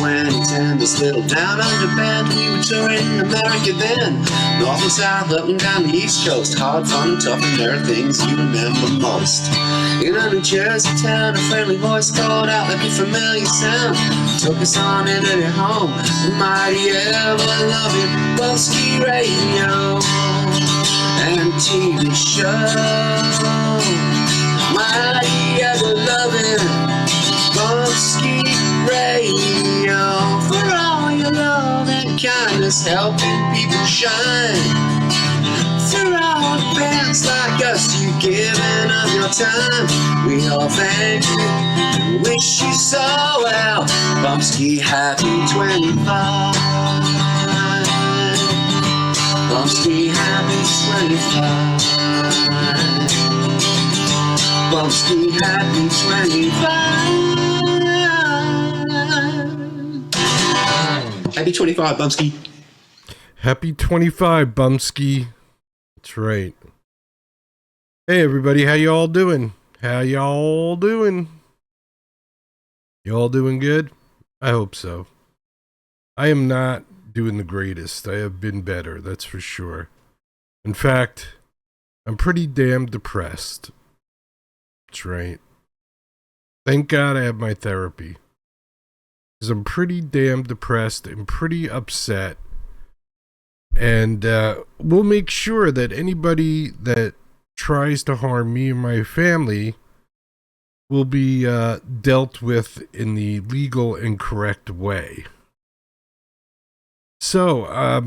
2010, this little down under band. We were touring America then, north and south, up and down the east coast. Hard, fun, tough, and there are things you remember most. In a New Jersey town, a friendly voice called out like a familiar sound. Took us on into their home, the mighty ever-loving Bumpskey radio and TV show. Mighty ever-loving Bumpskey radio, for all your love and kindness, helping people shine. For all bands like us, you've given of your time. We all thank you and wish you so well. Bumpskey, happy 25. Bumpskey, happy 25. Bumpskey, happy 25. Happy 25, Bumpskey. Happy 25, Bumpskey. That's right. Hey everybody, how y'all doing? How y'all doing? Y'all doing good? I hope so. I am not doing the greatest. I have been better, that's for sure. In fact, I'm pretty damn depressed. That's right. Thank God I have my therapy. Because I'm pretty damn depressed and pretty upset. And we'll make sure that anybody that tries to harm me and my family will be dealt with in the legal and correct way. So, I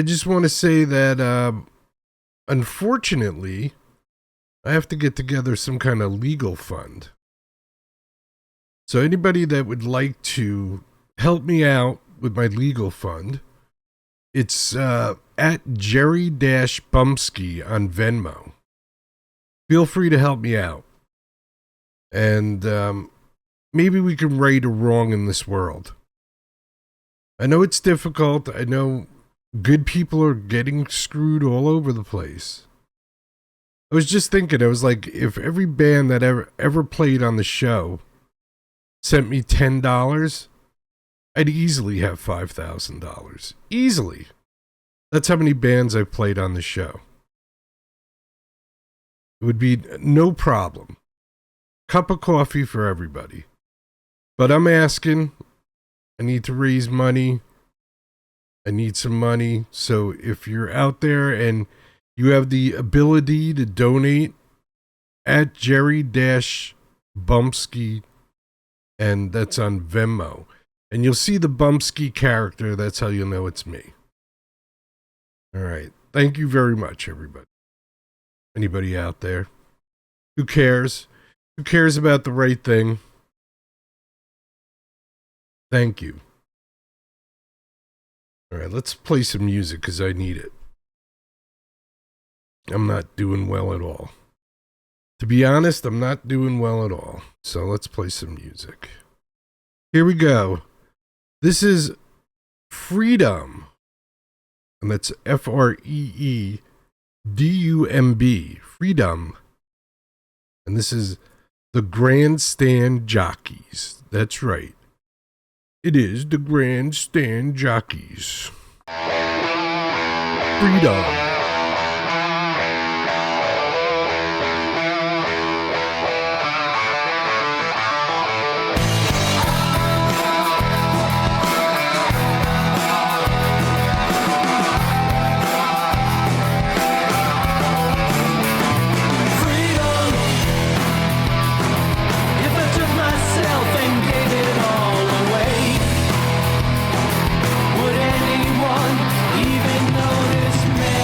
just want to say that, unfortunately, I have to get together some kind of legal fund. So anybody that would like to help me out with my legal fund, it's at Jerry-Bumpskey on Venmo. Feel free to help me out. And maybe we can right a wrong in this world. I know it's difficult. I know good people are getting screwed all over the place. I was just thinking, I was like, if every band that ever played on the show sent me $10, I'd easily have $5,000. Easily. That's how many bands I've played on the show. It would be no problem. Cup of coffee for everybody. But I'm asking, I need to raise money. I need some money. So if you're out there and you have the ability to donate, at Jerry-Bumpskey, and that's on Venmo. And you'll see the Bumpskey character. That's how you'll know it's me. All right. Thank you very much, everybody. Anybody out there? Who cares? Who cares about the right thing? Thank you. All right, let's play some music because I need it. I'm not doing well at all. To be honest, I'm not doing well at all. So let's play some music. Here we go. This is Freedom. And that's Freedumb. Freedom. And this is the Grandstand Jockeys. That's right. It is the Grandstand Jockeys. Freedom. Would anyone even notice me?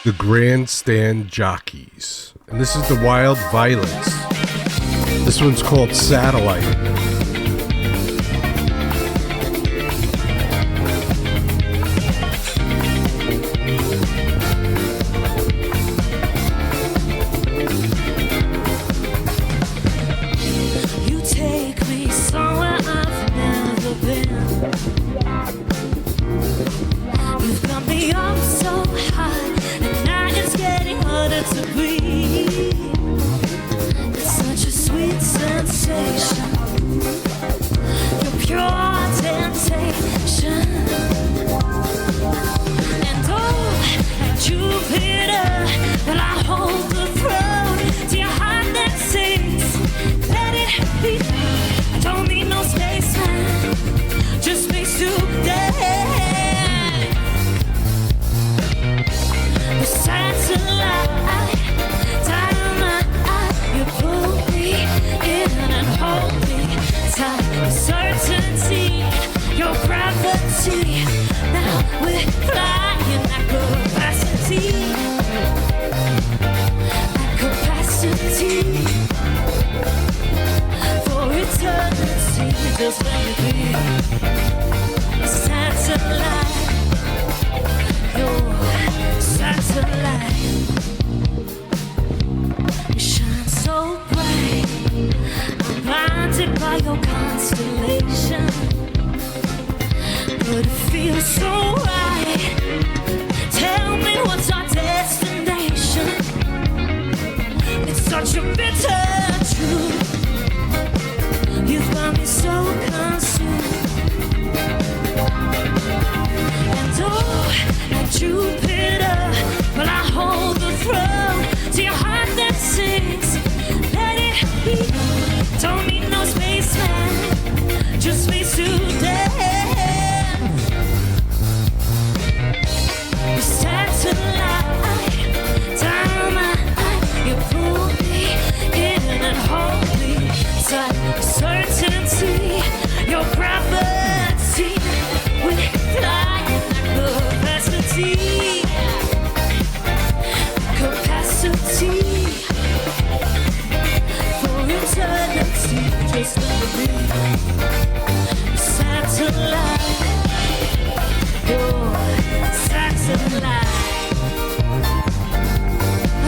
The Grandstand Jockeys. And this is the Wild Violence. This one's called Satellite.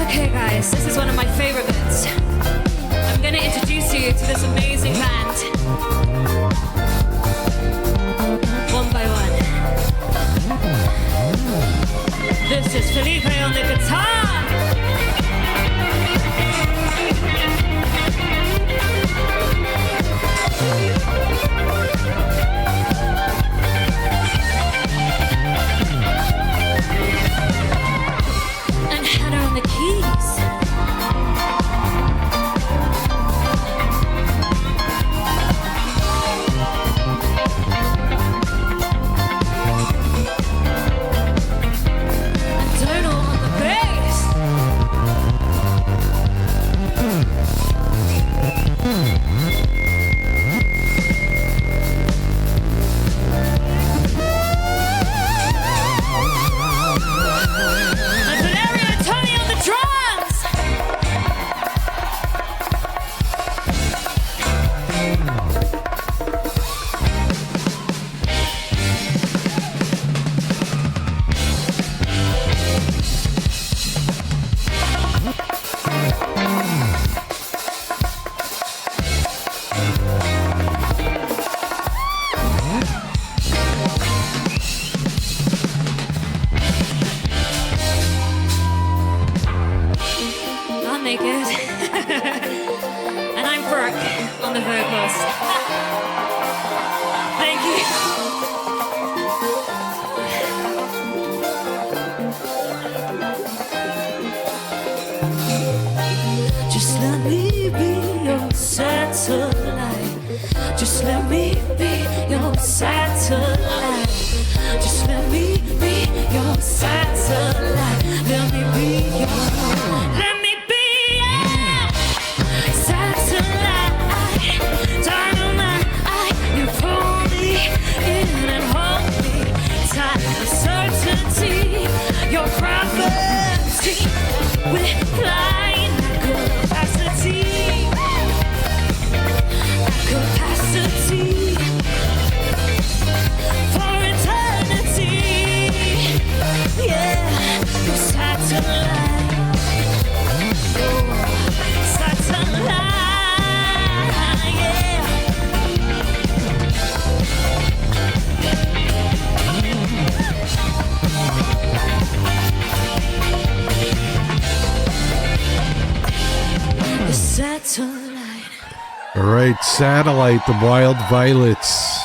Okay guys, this is one of my favorite bits. I'm gonna introduce you to this amazing band. One by one. This is Felipe on the guitar. And Hannah on the keys. And I'm Brooke on the vocals. Thank you. Just let me be your satellite. Just let me be your satellite. Just let me be your satellite. Let me be your. Let me be your satellite. Dynamite. You pull me in and hold me tight. With certainty, your prophet. We're flying capacity. Capacity for eternity. Yeah, your satellite. Your satellite. Yeah. The satellite. All right, Satellite, the Wild Violets.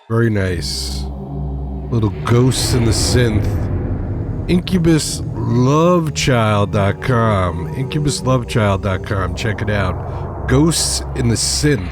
Very nice. Little Ghosts in the Synth. IncubusLoveChild.com. IncubusLoveChild.com. Check it out. Ghosts in the Synth.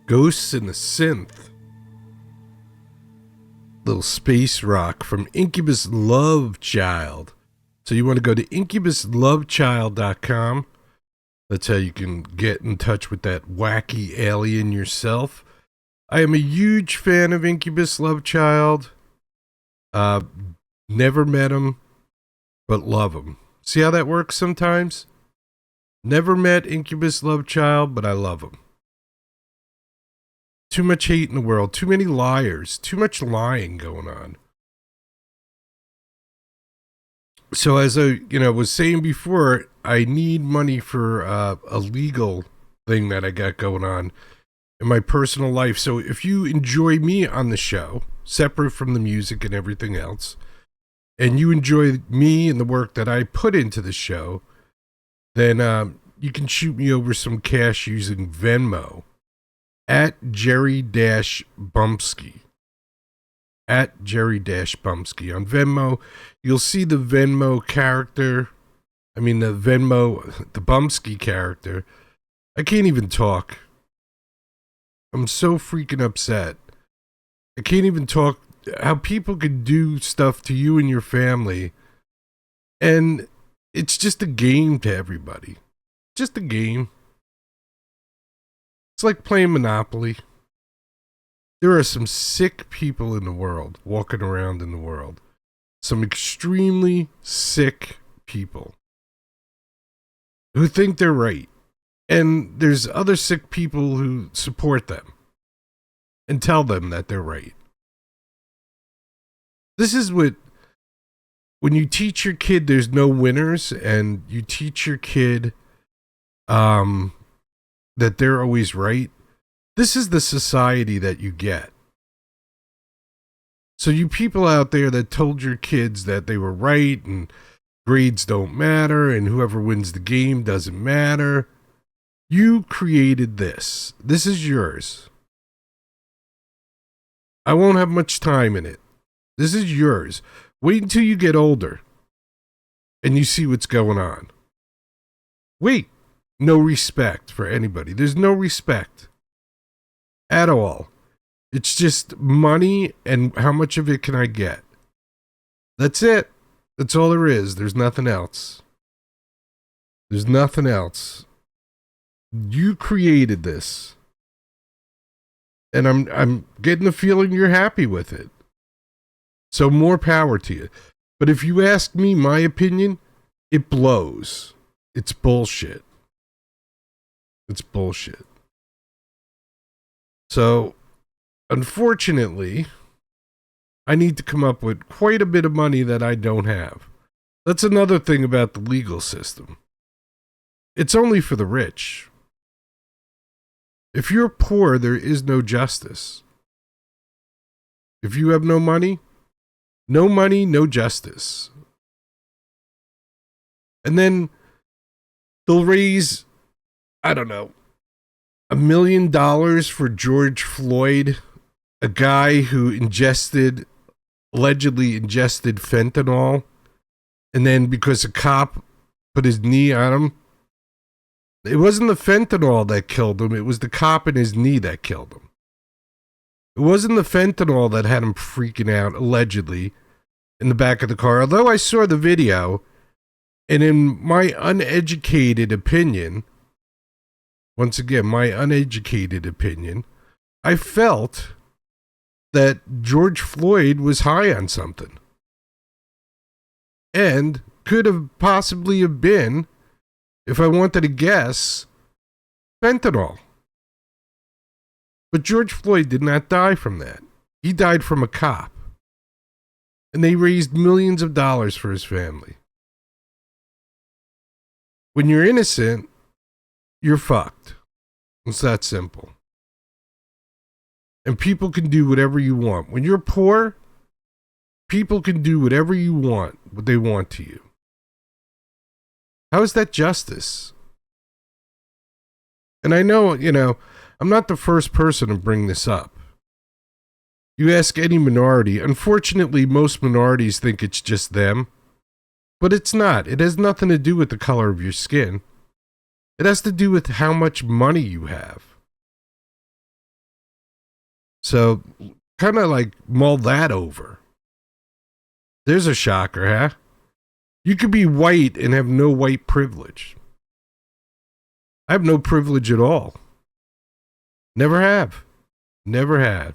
Ghosts in the Synth. Little space rock from Incubus Love Child. So you want to go to IncubusLoveChild.com. That's how you can get in touch with that wacky alien yourself. I am a huge fan of Incubus Love Child. Never met him, but love him. See how that works sometimes? Never met Incubus Love Child, but I love him. Too much hate in the world. Too many liars. Too much lying going on. So as I was saying before, I need money for a legal thing that I got going on in my personal life. So if you enjoy me on the show, separate from the music and everything else, and you enjoy me and the work that I put into the show, then you can shoot me over some cash using Venmo at Jerry-Bumpskey. At Jerry-Bumpskey. On Venmo, you'll see the Venmo character. I mean, the Bumpskey character. I can't even talk. I'm so freaking upset. I can't even talk. How people could do stuff to you and your family. And it's just a game to everybody. Just a game. It's like playing Monopoly. There are some sick people in the world, walking around in the world. Some extremely sick people who think they're right. And there's other sick people who support them and tell them that they're right. This is what, when you teach your kid there's no winners, and you teach your kid that they're always right, this is the society that you get. So you people out there that told your kids that they were right and grades don't matter and whoever wins the game doesn't matter, you created this. This is yours. I won't have much time in it. This is yours. Wait until you get older and you see what's going on. Wait. No respect for anybody. There's no respect at all. It's just money and how much of it can I get. That's it. That's all there is. There's nothing else. There's nothing else. You created this. And I'm getting the feeling you're happy with it. So more power to you. But if you ask me my opinion, it blows. It's bullshit. It's bullshit. So, unfortunately, I need to come up with quite a bit of money that I don't have. That's another thing about the legal system. It's only for the rich. If you're poor, there is no justice. If you have no money, no justice. And then they'll raise, I don't know, $1 million for George Floyd, a guy who allegedly ingested fentanyl, and then because a cop put his knee on him, it wasn't the fentanyl that killed him, it was the cop and his knee that killed him. It wasn't the fentanyl that had him freaking out, allegedly, in the back of the car. Although I saw the video, and in my uneducated opinion, once again, my uneducated opinion, I felt that George Floyd was high on something. And could have possibly have been, if I wanted to guess, fentanyl. But George Floyd did not die from that. He died from a cop. And they raised millions of dollars for his family. When you're innocent, you're fucked. It's that simple. And people can do whatever you want. When you're poor, people can do whatever you want, what they want to you. How is that justice? And I know, I'm not the first person to bring this up. You ask any minority, unfortunately, most minorities think it's just them. But it's not. It has nothing to do with the color of your skin. It has to do with how much money you have. So, kind of like mull that over. There's a shocker, huh? You could be white and have no white privilege. I have no privilege at all. Never have. Never have.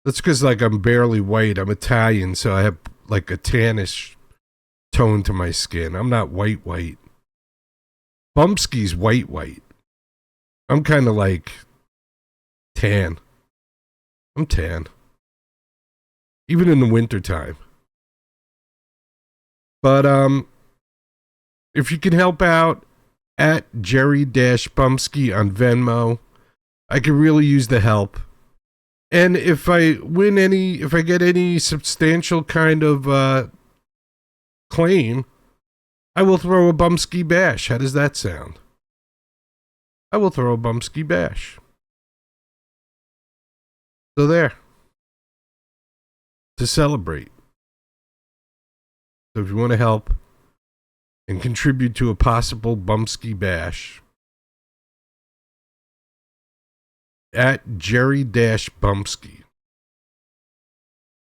That's because, I'm barely white. I'm Italian, so I have, a tannish tone to my skin. I'm not white. Bumpskey's white. I'm kind of tan. I'm tan. Even in the wintertime. But, if you can help out at Jerry-Bumpskey on Venmo, I could really use the help. And if I get any substantial kind of claim, I will throw a Bumpskey bash. How does that sound? I will throw a Bumpskey bash. So there. To celebrate. So if you want to help and contribute to a possible Bumpskey bash, at Jerry-Bumpskey.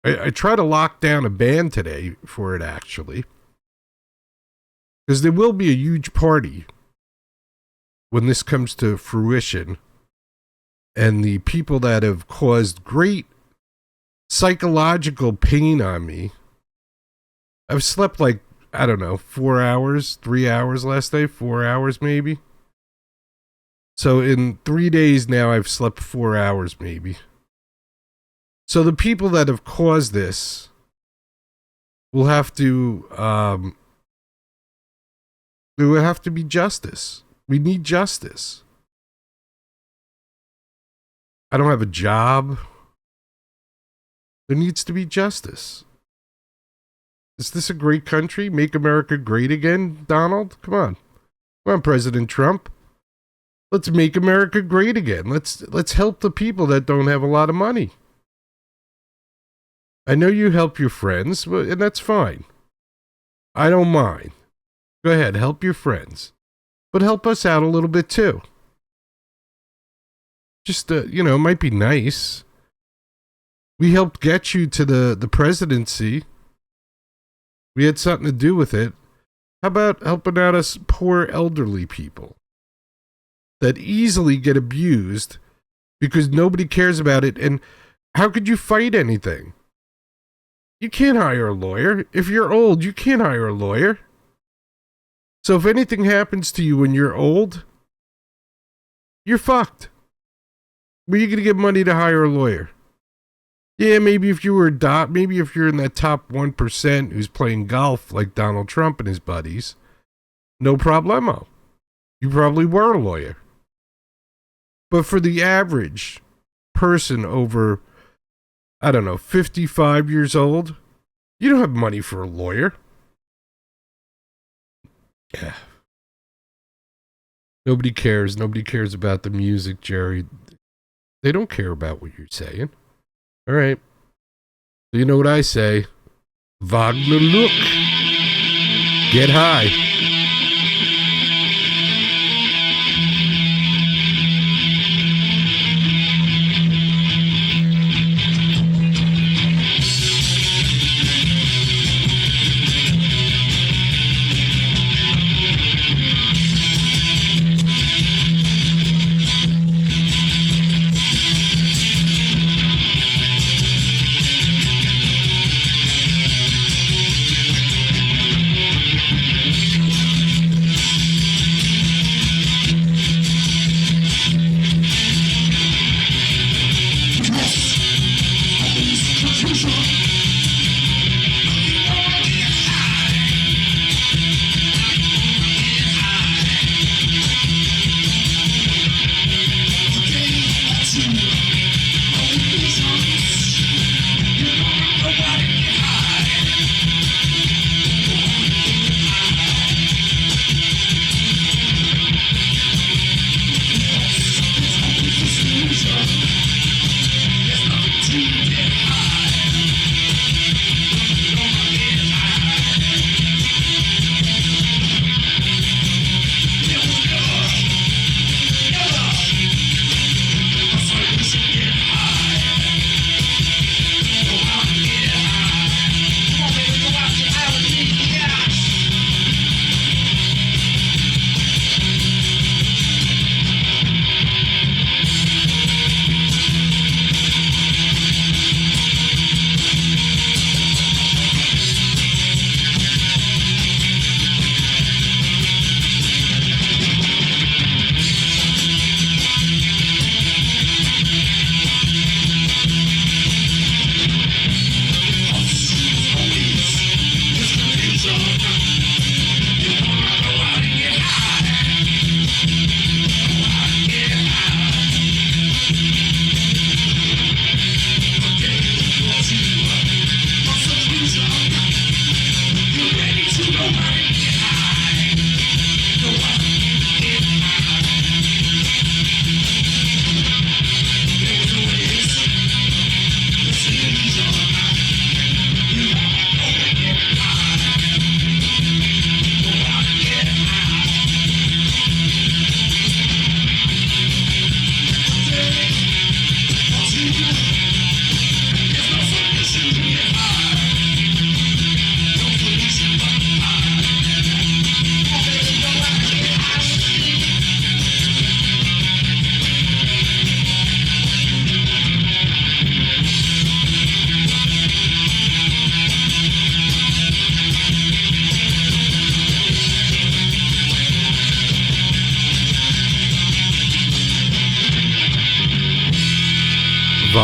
I try to lock down a band today for it, actually. Because there will be a huge party when this comes to fruition. and the people that have caused great psychological pain on me. I've slept like, I don't know, 4 hours, 3 hours last night, 4 hours maybe. So in 3 days now, I've slept 4 hours maybe. So the people that have caused this will have to, there will have to be justice. We need justice. I don't have a job. There needs to be justice. Is this a great country? Make America great again, Donald? Come on. Come on, President Trump. Let's make America great again. Let's help the people that don't have a lot of money. I know you help your friends, and that's fine. I don't mind. Go ahead, help your friends. But help us out a little bit too. Just, it might be nice. We helped get you to the presidency. We had something to do with it. How about helping out us poor elderly people that easily get abused because nobody cares about it? And how could you fight anything? You can't hire a lawyer. If you're old, you can't hire a lawyer. So if anything happens to you when you're old, you're fucked. Where are you going to get money to hire a lawyer? Yeah, maybe if you were maybe if you're in that top 1% who's playing golf like Donald Trump and his buddies, no problemo. You probably were a lawyer. But for the average person over, 55 years old, you don't have money for a lawyer. Yeah. Nobody cares. Nobody cares about the music, Jerry. They don't care about what you're saying. All right. So you know what I say? Wagner look. Get high.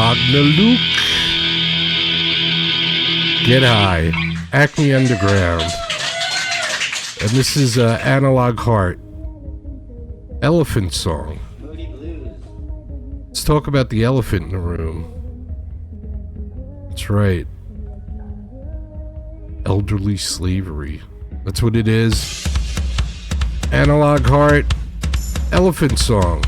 Magna Luke. Get High. Acme Underground. And this is Analog Heart. Elephant Song. Let's talk about the elephant in the room. That's right. Elderly slavery. That's what it is. Analog Heart. Elephant Song.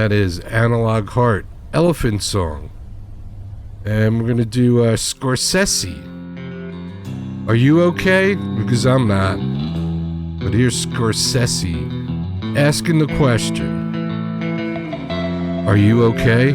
That is Analog Heart, Elephant Song. And we're going to do Scorsese. Are you okay? Because I'm not. But here's Scorsese asking the question. Are you okay?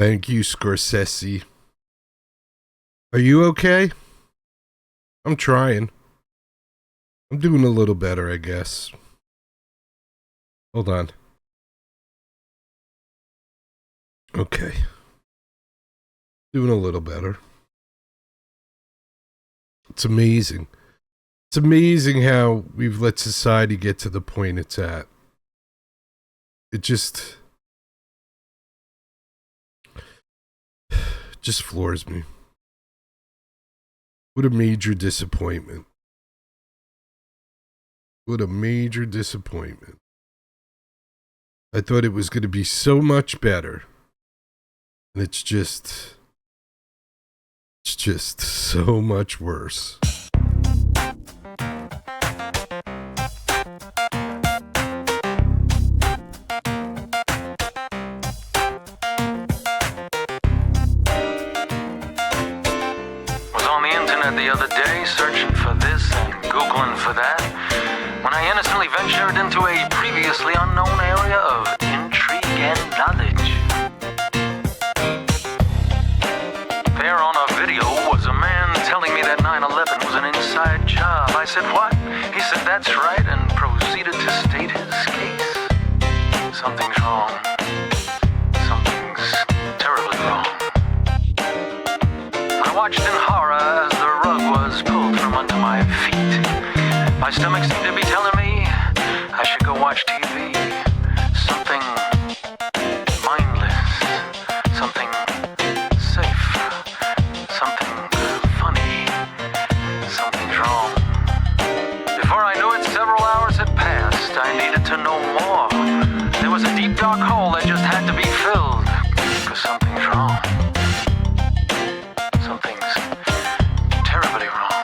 Thank you, Scorsese. Are you okay? I'm trying. I'm doing a little better, I guess. Hold on. Okay. Doing a little better. It's amazing. It's amazing how we've let society get to the point it's at. It just floors me. What a major disappointment. What a major disappointment. I thought it was going to be so much better. And it's just so much worse. The other day, searching for this and Googling for that, when I innocently ventured into a previously unknown area of intrigue and knowledge. There on a video was a man telling me that 9/11 was an inside job. I said, what? He said, that's right, and proceeded to state his case. Something's wrong. Something's terribly wrong. I watched in horror as the rug was pulled from under my feet. My stomach seemed to be telling me I should go watch TV. Something mindless, something safe, something funny. Something's wrong. Before I knew it, several hours had passed. I needed to know more. There was a deep dark hole that just had to be filled. 'Cause something's wrong. Something's terribly wrong.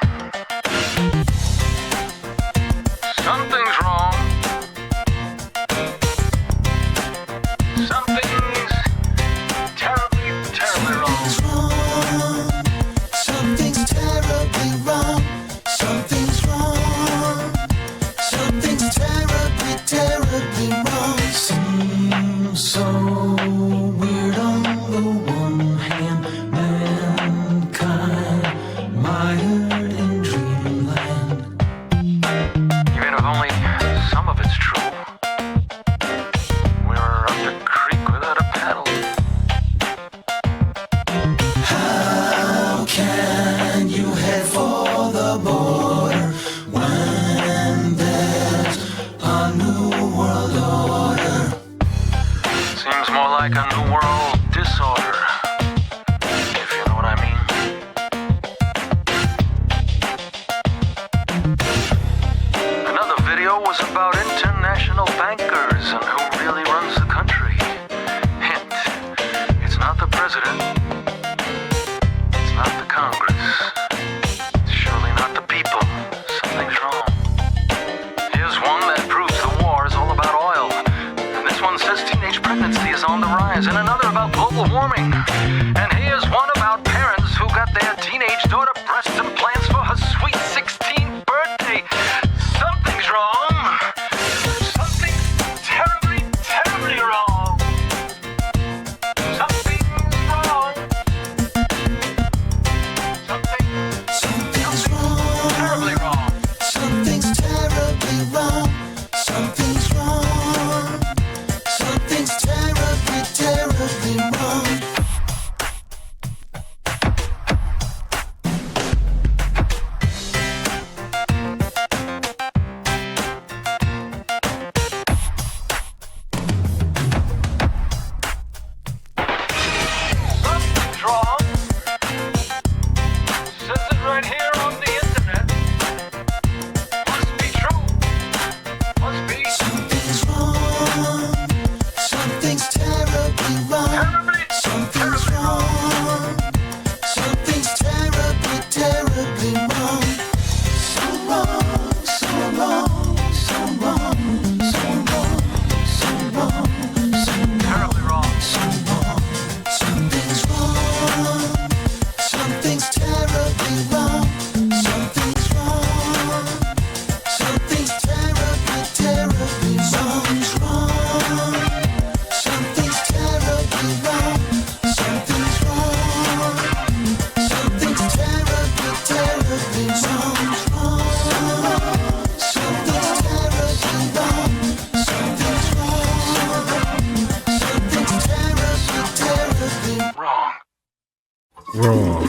wrong.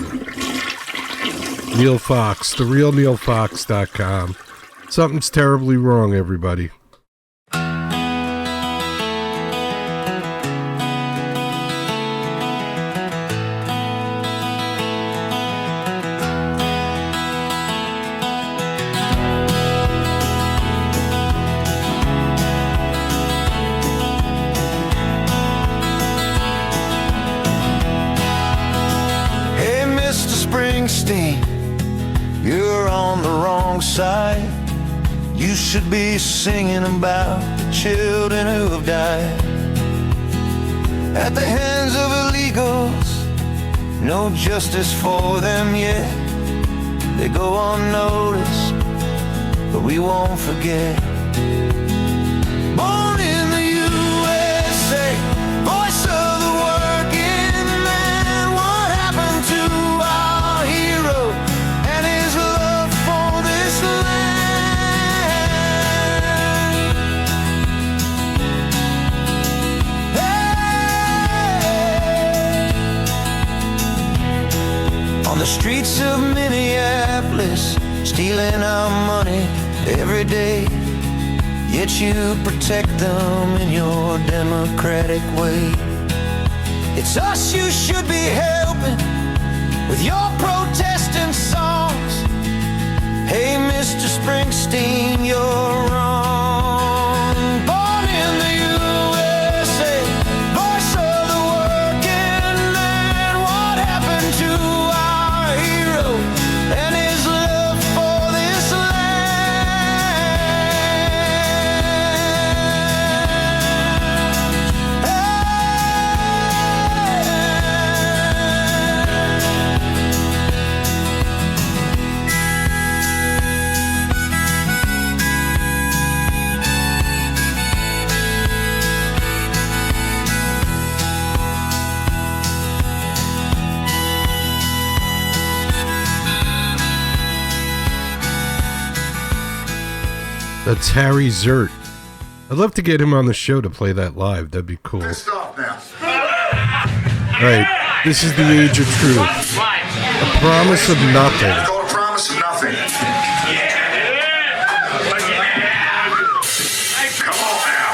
Neil Fox, therealneilfox.com. Something's terribly wrong, everybody. You're on the wrong side. You should be singing about the children who have died at the hands of illegals. No justice for them yet. They go unnoticed, but we won't forget. Born in the USA, voice of the working man. What happened to our hero and his love for this land? Hey. On the streets of Minneapolis, stealing our money every day, yet you protect them in your democratic way. It's us you should be helping with your protesting songs. Hey, Mr. Springsteen, you're wrong. Born in the USA, voice of the working man. What happened to our hero and his love for this That's Harry Zert. I'd love to get him on the show to play that live. That'd be cool. Stop now. Alright, this is the age of truth. A promise of nothing. It's called a promise of nothing. Come on now.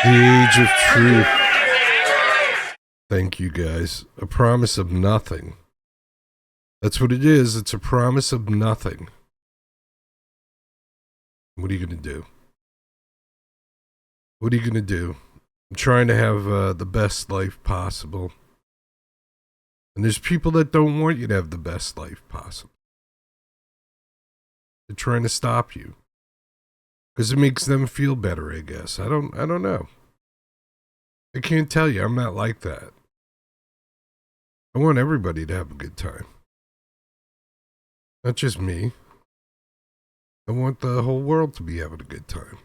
The age of truth. Thank you, guys. A promise of nothing. That's what it is. It's a promise of nothing. What are you going to do? What are you going to do? I'm trying to have the best life possible. And there's people that don't want you to have the best life possible. They're trying to stop you. Because it makes them feel better, I guess. I don't know. I can't tell you. I'm not like that. I want everybody to have a good time. Not just me. I want the whole world to be having a good time.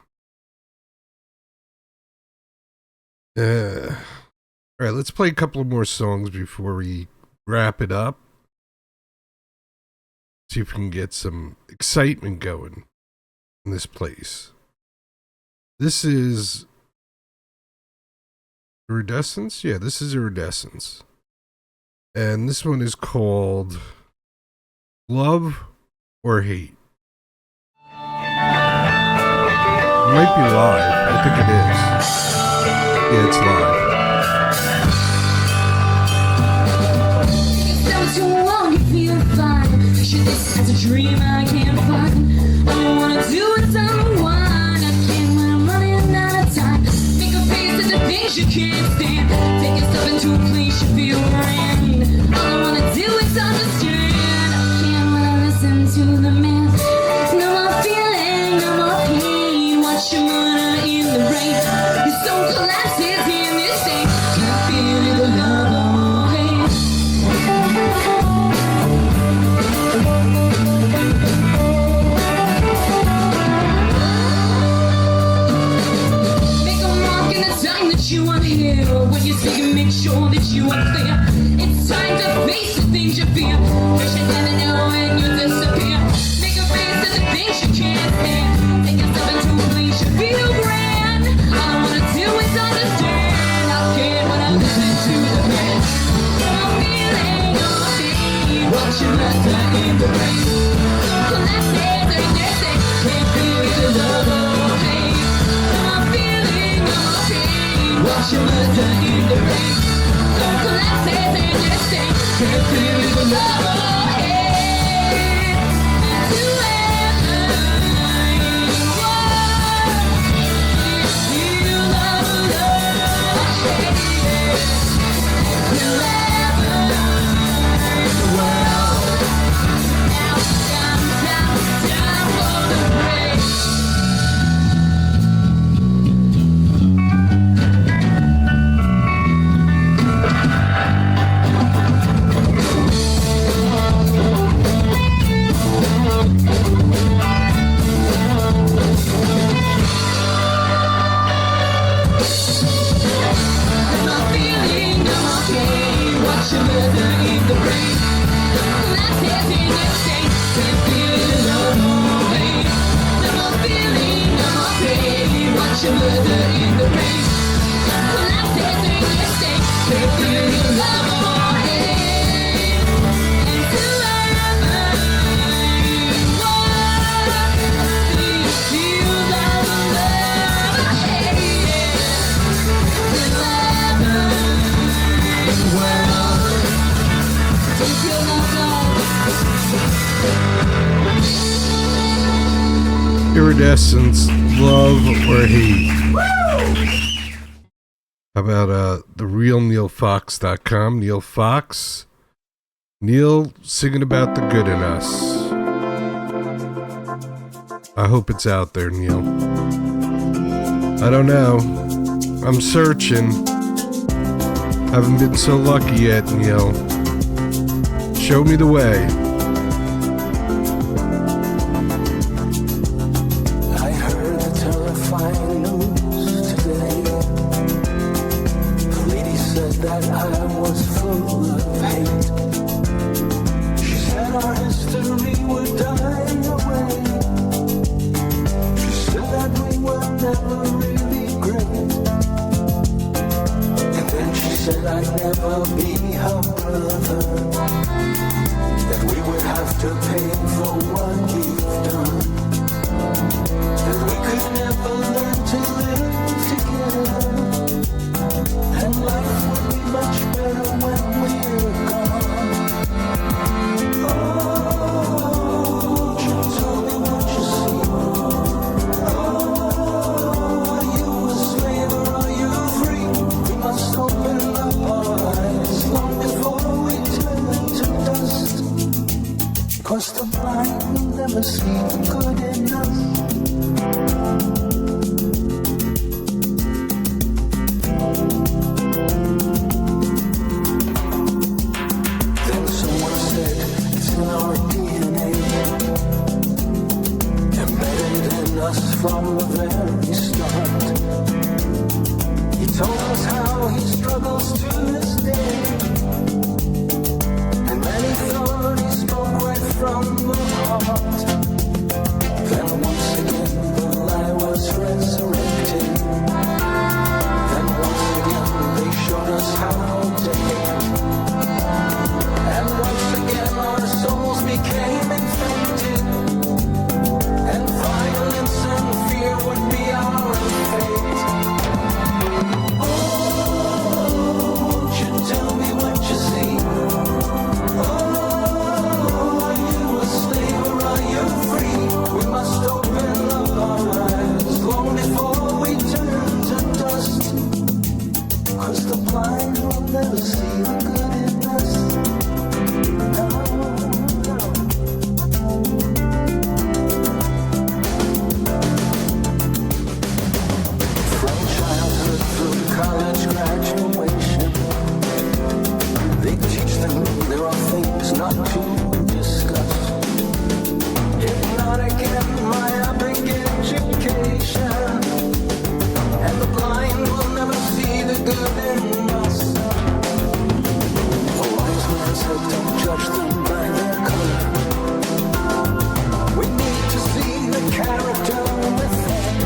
All right, let's play a couple of more songs before we wrap it up. See if we can get some excitement going in this place. This is Iridescence? Yeah, this is Iridescence. And this one is called Love or Hate. It might be live. I think it is. Yeah, it's live. Too long, you feel fine. Picture this as a dream I can't find. All I wanna do is unwind. I can't when I'm running out of time. Think of faces and things you can't stand. Take yourself into a place you feel grand. All I wanna do is understand. I can't when I listen to the man. No more feeling, no more pain. Watch your murder in the rain. Your soul collapses in this state. Can't feel the love or hate. Make a mark in the time that you are here. When you speak, make sure that you are clear. It's time to face the things you fear. Wish I didn't know when you disappear. Make a face of the things you can't stand. Take yourself into a place you feel grand. All I wanna do is understand. I can't when I listen to the band. I'm feeling all pain. Watch your murder in the rain. Collapses in this thing. Can't feel the love or hate. I'm feeling all pain. Watch your murder in the rain. Collapses in this thing. Can't feel the love or hate. And whoever you love or hate. Whoever the world. Now time for the break. Iridescence, Love or Hate. How about therealneilfox.com? Neil Fox. Neil singing about the good in us. I hope it's out there, Neil. I don't know. I'm searching. Haven't been so lucky yet, Neil. Show me the way. I heard the terrifying news today. The lady said that I was full of hate. She said our history would die away. She said that we were never really great. And then she said I'd never be her brother. That we would have to pay for what we've done. That we could never learn to live together. never see the good in us. Then someone said it's in our DNA, embedded in us from the very start. He told us how he struggles to this day, and many thought he spoke right from the heart. Then once again the lie was resurrected. Then once again they showed us how to hate. And once again our souls became infected, and violence and fear would be our fate. Won't you tell me what you see? Are you a slave or are you free? We must open up our eyes long before we turn to dust. 'Cause the blind will never see the good in us. No, no. From childhood through college graduation, they teach them there are things not to discuss. Hypnotic and myopic education, and the blind will never see the good in us. The wise man said don't judge them by their color. We need to see the character within.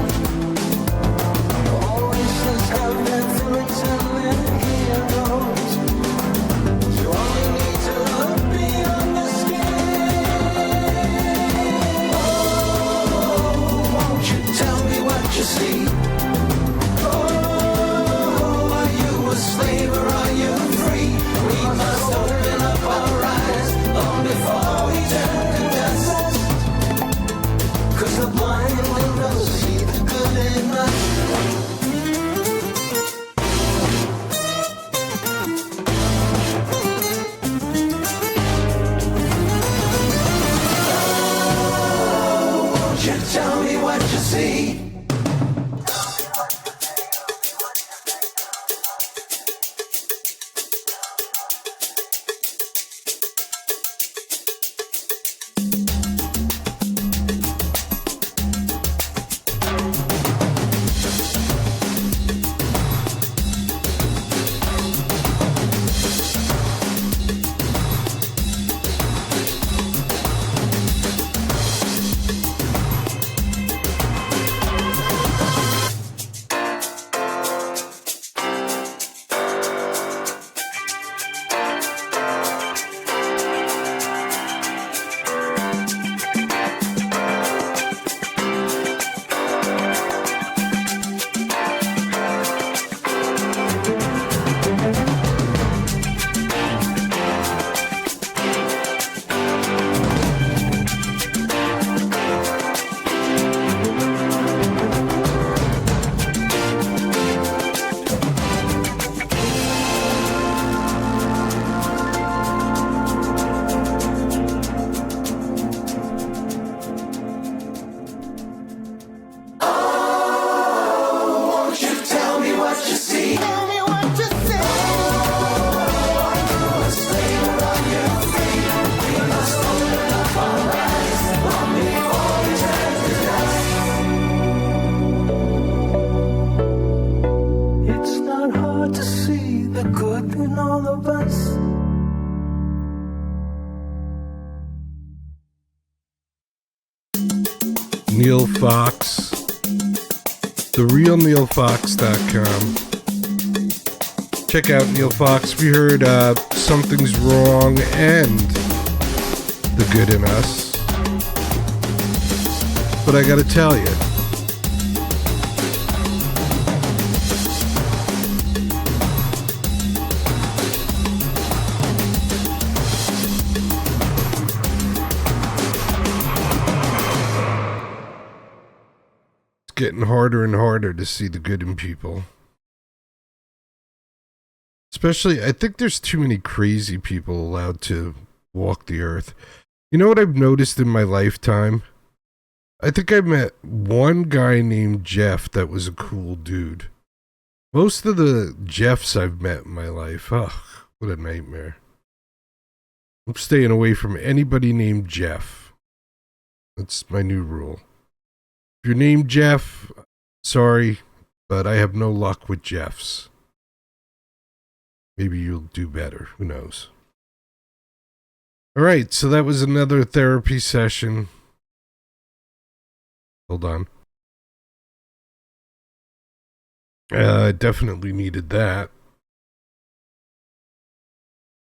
All races have their villains and their heroes. You only need to look beyond the skin. Won't you tell me what you see? Are you a slave or are you free? We must open up our eyes long before we turn to dust. 'Cause the blind will never see the good in us. Won't you tell me what you see? Won't you tell me what you see? Tell me what you see. Are you a slave or are you free? We must open up our eyes long before we turn to dust. It's not hard to see the good in all of us. Neil Fox, therealneilfox.com. Check out Neil Fox. We heard Something's Wrong and The Good in Us. But I gotta tell you, getting harder and harder to see the good in people. Especially, I think there's too many crazy people allowed to walk the earth. You know what I've noticed in my lifetime? I think I met one guy named Jeff that was a cool dude. Most of the Jeffs I've met in my life, ugh, what a nightmare. I'm staying away from anybody named Jeff. That's my new rule. If you're named Jeff, sorry, but I have no luck with Jeffs. Maybe you'll do better. Who knows? All right, so that was another therapy session. Hold on. I definitely needed that.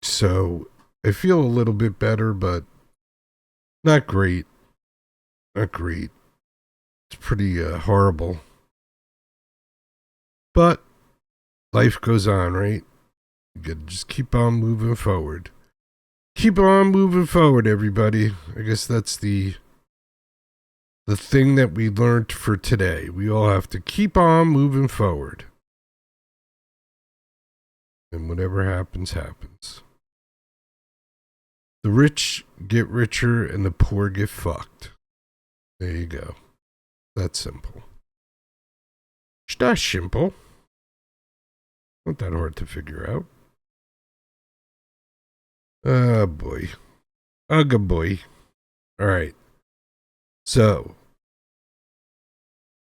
So I feel a little bit better, but not great. Not great. It's pretty horrible. But life goes on, right? You gotta just keep on moving forward. Keep on moving forward, everybody. I guess that's the thing that we learned for today. We all have to keep on moving forward. And whatever happens, happens. The rich get richer and the poor get fucked. There you go. That's simple. It's not simple. Not that hard to figure out. Oh boy. Ugga boy. Alright. So,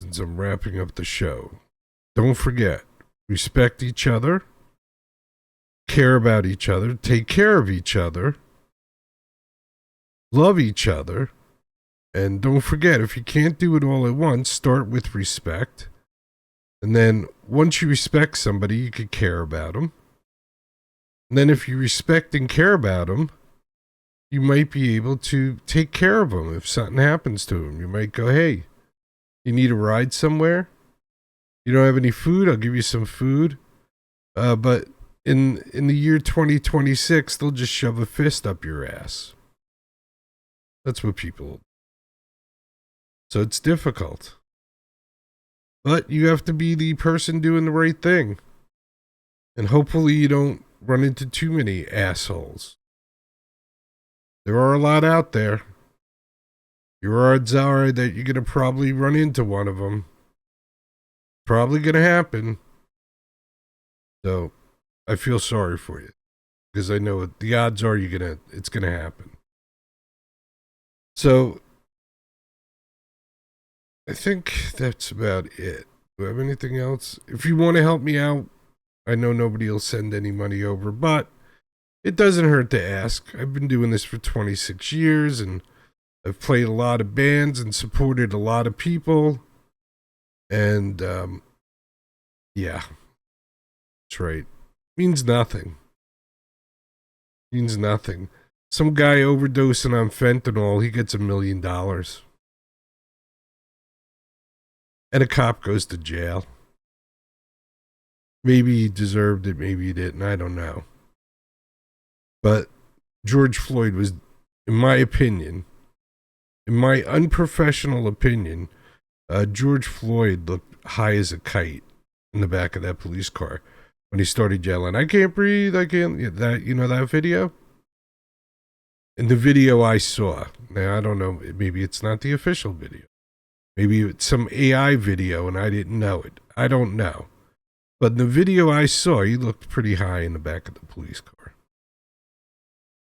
since I'm wrapping up the show, don't forget, respect each other, care about each other, take care of each other, love each other, and don't forget, if you can't do it all at once, start with respect. And then once you respect somebody, you could care about them. And then if you respect and care about them, you might be able to take care of them if something happens to them. You might go, hey, you need a ride somewhere? You don't have any food? I'll give you some food. But in the year 2026, they'll just shove a fist up your ass. That's what people... So it's difficult. But you have to be the person doing the right thing. And hopefully you don't run into too many assholes. There are a lot out there. Your odds are that you're going to probably run into one of them. Probably going to happen. So, I feel sorry for you. Because I know the odds are it's going to happen. So, I think that's about it. Do I have anything else? If you want to help me out, I know nobody will send any money over, but it doesn't hurt to ask. I've been doing this for 26 years, and I've played a lot of bands and supported a lot of people. And, yeah, that's right. Means nothing. Means nothing. Some guy overdosing on fentanyl, he gets $1 million. And a cop goes to jail. Maybe he deserved it, maybe he didn't, I don't know. But George Floyd was, in my opinion, in my unprofessional opinion, George Floyd looked high as a kite in the back of that police car when he started yelling, I can't breathe, I can't, that, you know that video? In the video I saw, now I don't know, maybe it's not the official video. Maybe it's some AI video and I didn't know it. I don't know. But in the video I saw, he looked pretty high in the back of the police car.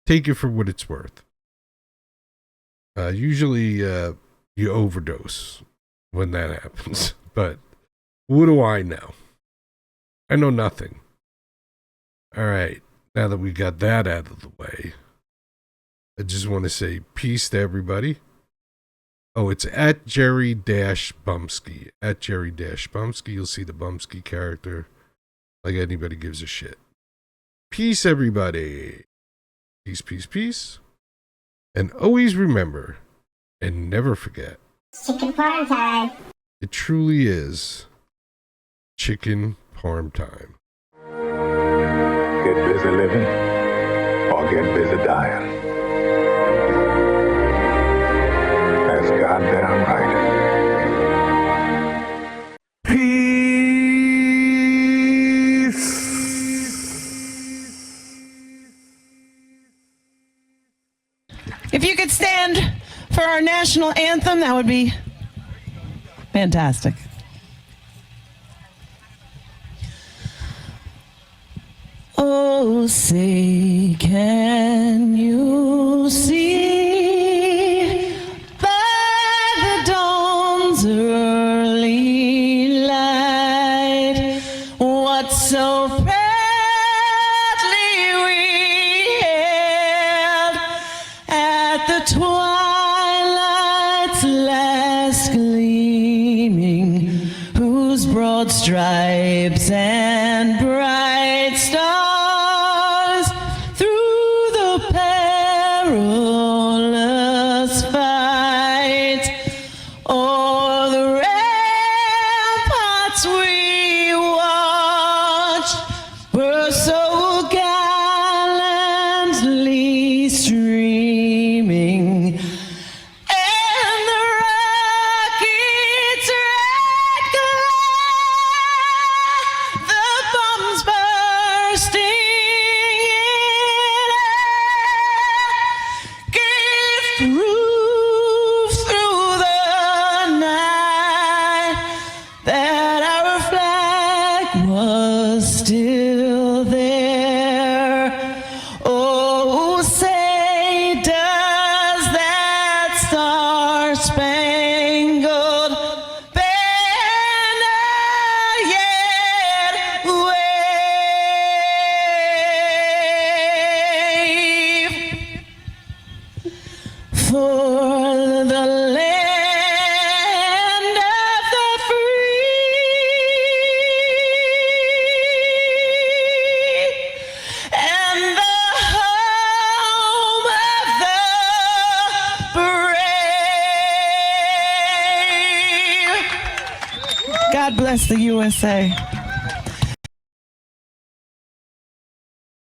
Take it for what it's worth. Usually you overdose when that happens. But what do I know? I know nothing. All right. Now that we got that out of the way, I just want to say peace to everybody. Oh, it's at Jerry-Bumpskey. At Jerry-Bumpskey. You'll see the Bumpskey character like anybody gives a shit. Peace, everybody. Peace, peace, peace. And always remember and never forget. Chicken parm time. It truly is chicken parm time. Get busy living or get busy dying. That's goddamn right. If you could for our national anthem, that would be fantastic. Oh, say, can you see by the dawn's early light what so proudly we hailed at the twilight's last gleaming, whose broad stripes and bright stars through the perilous fight o'er the ramparts we watched were so gallantly streaming, and the rocket's red glare, the bombs bursting in air, gave proof through the night that our flag was still there. Oh, say, does that star-spangled banner yet wave for the land of the free and the home of the brave? God bless the USA.